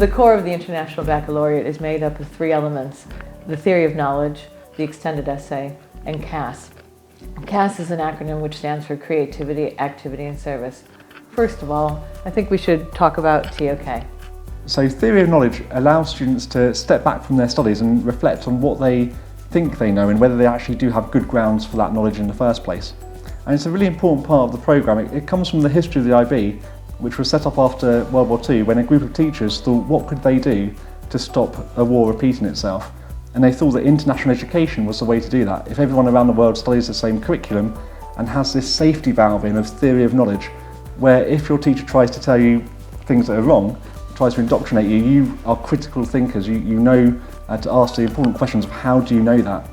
The core of the International Baccalaureate is made up of three elements: the theory of knowledge, the extended essay, and CAS. CAS is an acronym which stands for Creativity, Activity and Service. First of all, I think we should talk about TOK. So theory of knowledge allows students to step back from their studies and reflect on what they think they know and whether they actually do have good grounds for that knowledge in the first place. And it's a really important part of the programme. It comes from the history of the IB, which was set up after World War II, when a group of teachers thought, what could they do to stop a war repeating itself? And they thought that international education was the way to do that. If everyone around the world studies the same curriculum and has this safety valve in of theory of knowledge, where if your teacher tries to tell you things that are wrong, tries to indoctrinate you, you are critical thinkers, you know to ask the important questions of how do you know that.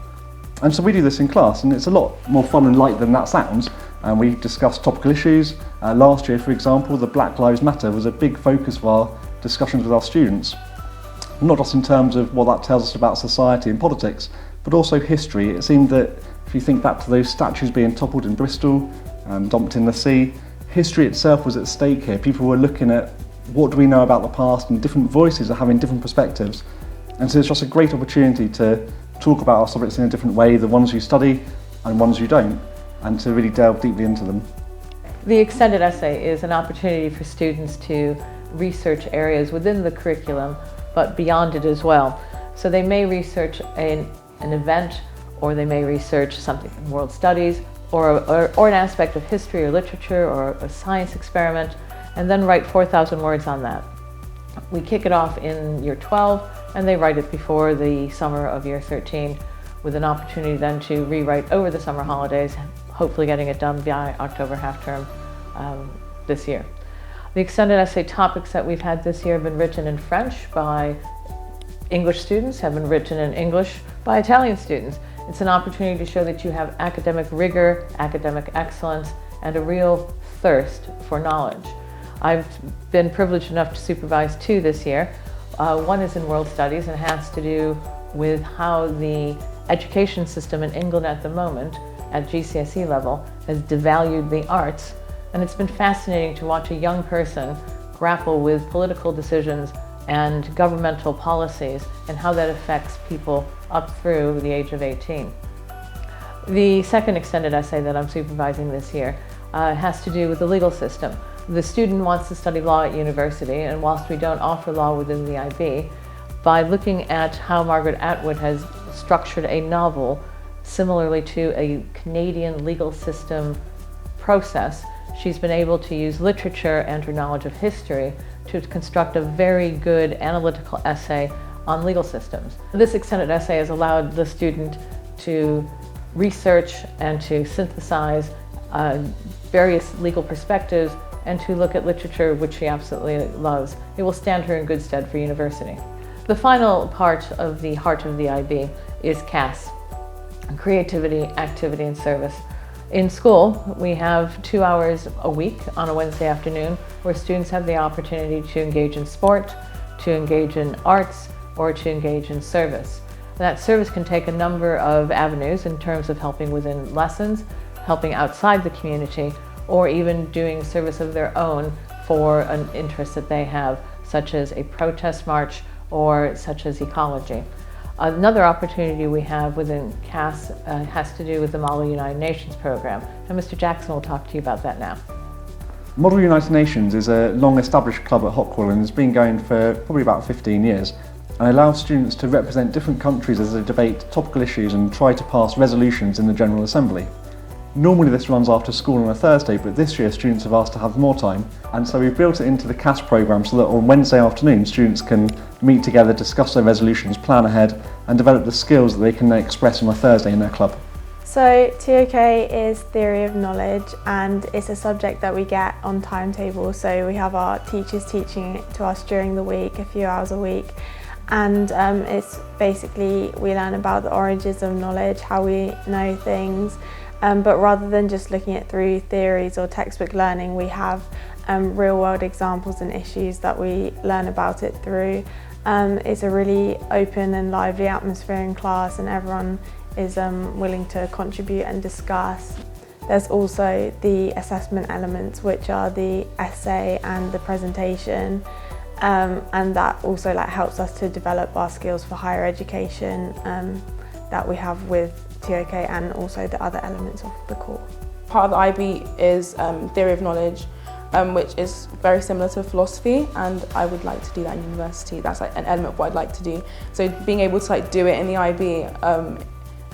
And so we do this in class, and it's a lot more fun and light than that sounds. And we discuss topical issues. Last year, for example, the Black Lives Matter was a big focus of our discussions with our students. Not just in terms of what that tells us about society and politics, but also history. It seemed that if you think back to those statues being toppled in Bristol, dumped in the sea, history itself was at stake here. People were looking at what do we know about the past, and different voices are having different perspectives. And so it's just a great opportunity to talk about our subjects in a different way, the ones you study and ones you don't, and to really delve deeply into them. The extended essay is an opportunity for students to research areas within the curriculum, but beyond it as well. So they may research an event, or they may research something in world studies, or an aspect of history or literature or a science experiment, and then write 4,000 words on that. We kick it off in year 12, and they write it before the summer of year 13, with an opportunity then to rewrite over the summer holidays, hopefully getting it done by October half term this year. The extended essay topics that we've had this year have been written in French by English students, have been written in English by Italian students. It's an opportunity to show that you have academic rigor, academic excellence, and a real thirst for knowledge. I've been privileged enough to supervise two this year. One is in world studies and has to do with how the education system in England at the moment, at GCSE level, has devalued the arts. And it's been fascinating to watch a young person grapple with political decisions and governmental policies and how that affects people up through the age of 18. The second extended essay that I'm supervising this year has to do with the legal system. The student wants to study law at university, and whilst we don't offer law within the IB, by looking at how Margaret Atwood has structured a novel similarly to a Canadian legal system process, she's been able to use literature and her knowledge of history to construct a very good analytical essay on legal systems. This extended essay has allowed the student to research and to synthesize various legal perspectives and to look at literature which she absolutely loves. It will stand her in good stead for university. The final part of the heart of the IB is CAS, Creativity, Activity and Service. In school, we have 2 hours a week on a Wednesday afternoon where students have the opportunity to engage in sport, to engage in arts, or to engage in service. That service can take a number of avenues in terms of helping within lessons, helping outside the community, or even doing service of their own for an interest that they have, such as a protest march or such as ecology. Another opportunity we have within CAS has to do with the Model United Nations program, and Mr. Jackson will talk to you about that now. Model United Nations is a long-established club at Hockerill and has been going for probably about 15 years, and allows students to represent different countries as they debate topical issues and try to pass resolutions in the General Assembly. Normally this runs after school on a Thursday, but this year students have asked to have more time, and so we've built it into the CAS programme so that on Wednesday afternoon students can meet together, discuss their resolutions, plan ahead and develop the skills that they can then express on a Thursday in their club. So TOK is theory of knowledge, and it's a subject that we get on timetable, so we have our teachers teaching it to us during the week, a few hours a week. And it's basically, we learn about the origins of knowledge, how we know things, but rather than just looking at through theories or textbook learning, we have real world examples and issues that we learn about it through. It's a really open and lively atmosphere in class, and everyone is willing to contribute and discuss. There's also the assessment elements, which are the essay and the presentation. and that also helps us to develop our skills for higher education that we have with TOK and also the other elements of the core. Part of the IB is theory of knowledge, which is very similar to philosophy, and I would like to do that in university. That's an element of what I'd like to do. So being able to do it in the IB,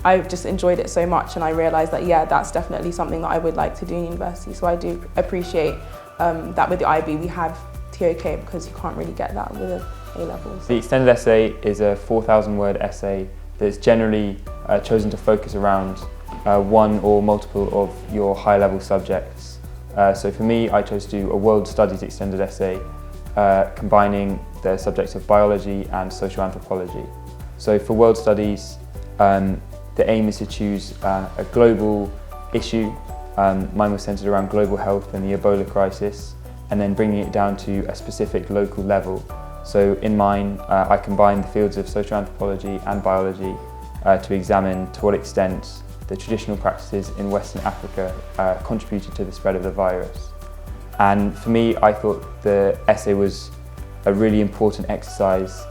I've just enjoyed it so much, and I realised that that's definitely something that I would like to do in university. So I do appreciate that with the IB we have TOK, because you can't really get that with A-levels. The extended essay is a 4,000 word essay that's generally chosen to focus around one or multiple of your high-level subjects. So for me, I chose to do a world studies extended essay combining the subjects of biology and social anthropology. So for world studies, the aim is to choose a global issue. Mine was centred around global health and the Ebola crisis, and then bringing it down to a specific local level. So in mine, I combined the fields of social anthropology and biology to examine to what extent the traditional practices in Western Africa contributed to the spread of the virus. And for me, I thought the essay was a really important exercise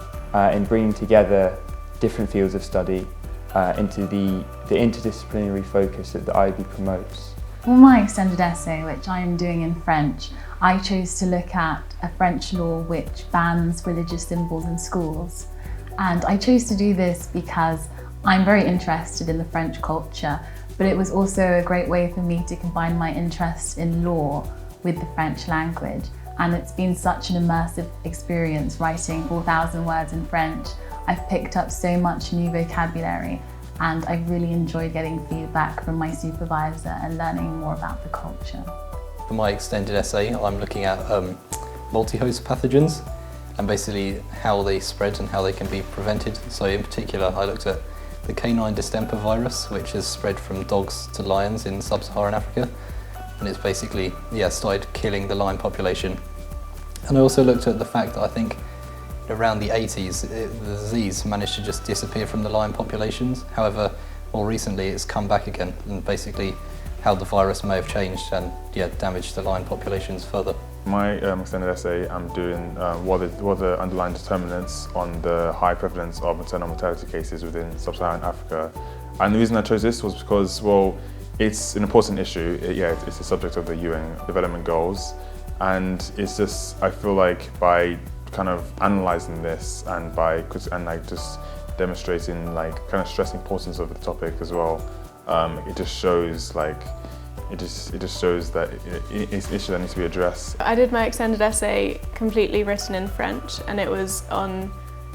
in bringing together different fields of study into the interdisciplinary focus that the IB promotes. For my extended essay, which I am doing in French, I chose to look at a French law which bans religious symbols in schools. And I chose to do this because I'm very interested in the French culture, but it was also a great way for me to combine my interest in law with the French language. And it's been such an immersive experience writing 4,000 words in French. I've picked up so much new vocabulary, and I really enjoyed getting feedback from my supervisor and learning more about the culture. For my extended essay, I'm looking at multi-host pathogens and basically how they spread and how they can be prevented. So in particular, I looked at the Canine Distemper virus, which has spread from dogs to lions in Sub-Saharan Africa. And it's basically, started killing the lion population. And I also looked at the fact that I think around the 80s, the disease managed to just disappear from the lion populations. However, more recently, it's come back again, and basically how the virus may have changed and damaged the lion populations further. My extended essay, I'm doing what are the underlying determinants on the high prevalence of maternal mortality cases within Sub-Saharan Africa. And the reason I chose this was because, well, it's an important issue. It's the subject of the UN Development Goals, and it's just, I feel like by kind of analysing this and just demonstrating, kind of stressing importance of the topic as well, it just shows it just shows that it's an issue that needs to be addressed. I did my extended essay completely written in French, and it was on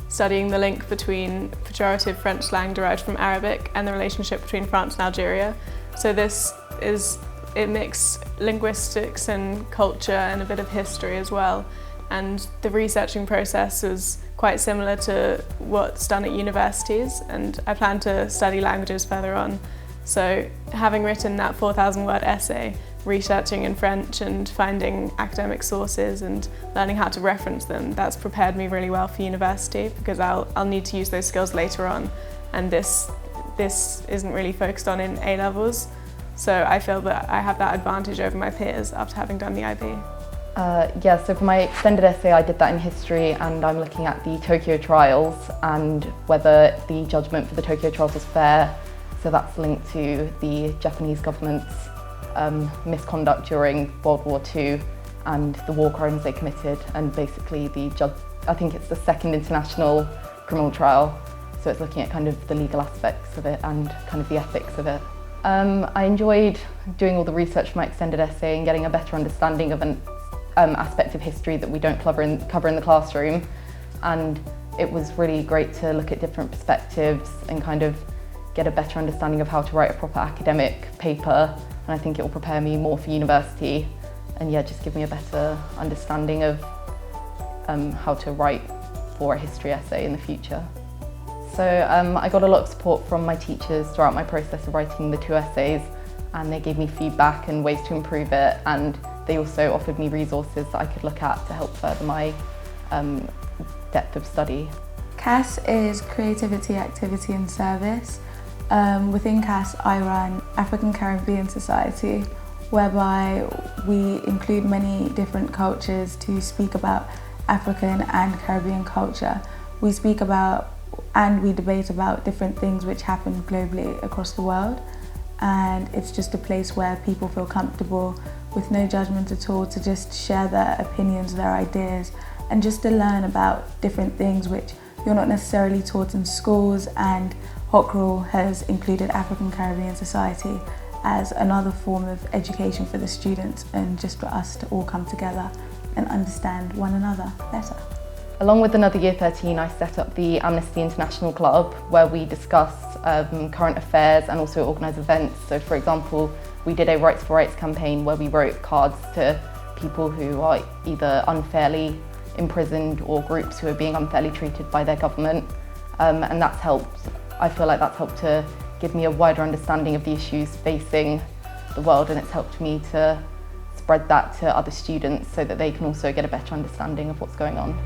studying the link between pejorative French slang derived from Arabic and the relationship between France and Algeria. So it mixed linguistics and culture and a bit of history as well. And the researching process was quite similar to what's done at universities, and I plan to study languages further on. So having written that 4,000 word essay, researching in French and finding academic sources and learning how to reference them, that's prepared me really well for university, because I'll need to use those skills later on, and this isn't really focused on in A-levels. So I feel that I have that advantage over my peers after having done the IB. So for my extended essay I did that in history, and I'm looking at the Tokyo trials and whether the judgment for the Tokyo trials was fair. So that's linked to the Japanese government's misconduct during World War II and the war crimes they committed, and basically I think it's the second international criminal trial, so it's looking at kind of the legal aspects of it and kind of the ethics of it. I enjoyed doing all the research for my extended essay and getting a better understanding of an aspect of history that we don't cover in the classroom, and it was really great to look at different perspectives and kind of get a better understanding of how to write a proper academic paper, and I think it will prepare me more for university and just give me a better understanding of how to write for a history essay in the future. So I got a lot of support from my teachers throughout my process of writing the two essays, and they gave me feedback and ways to improve it, and they also offered me resources that I could look at to help further my depth of study. CAS is Creativity, Activity and Service. Within CAS I run African Caribbean Society, whereby we include many different cultures to speak about African and Caribbean culture. We speak about and we debate about different things which happen globally across the world, and it's just a place where people feel comfortable with no judgment at all to just share their opinions, their ideas, and just to learn about different things which you're not necessarily taught in schools. And Hockerill has included African Caribbean society as another form of education for the students, and just for us to all come together and understand one another better. Along with another Year 13, I set up the Amnesty International Club, where we discuss current affairs and also organise events. So for example, we did a Rights for Rights campaign where we wrote cards to people who are either unfairly imprisoned or groups who are being unfairly treated by their government. And that's helped, I feel like that's helped to give me a wider understanding of the issues facing the world, and it's helped me to spread that to other students so that they can also get a better understanding of what's going on.